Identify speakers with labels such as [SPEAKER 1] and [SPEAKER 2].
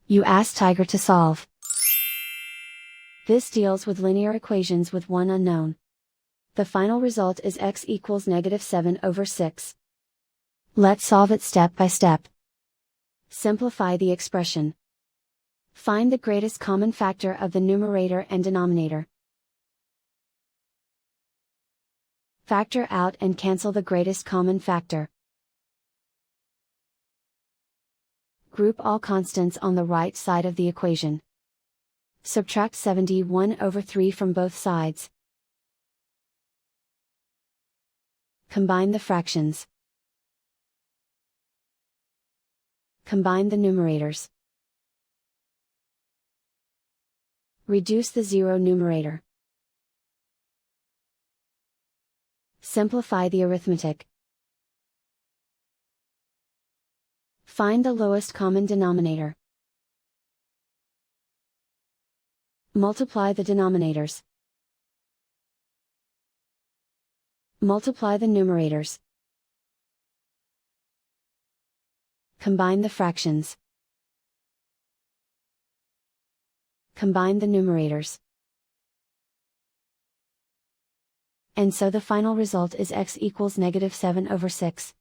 [SPEAKER 1] You ask Tiger to solve. This deals with linear equations with one unknown. The final result is x equals -7/6. Let's solve it step by step. Simplify the expression. Find the greatest common factor of the numerator and denominator. Factor out and cancel the greatest common factor. Group all constants on the right side of the equation. Subtract 71/3 from both sides. Combine the fractions. Combine the numerators. Reduce the zero numerator. Simplify the arithmetic. Find the lowest common denominator. Multiply the denominators. Multiply the numerators. Combine the fractions. Combine the numerators. And so the final result is x equals -7/6.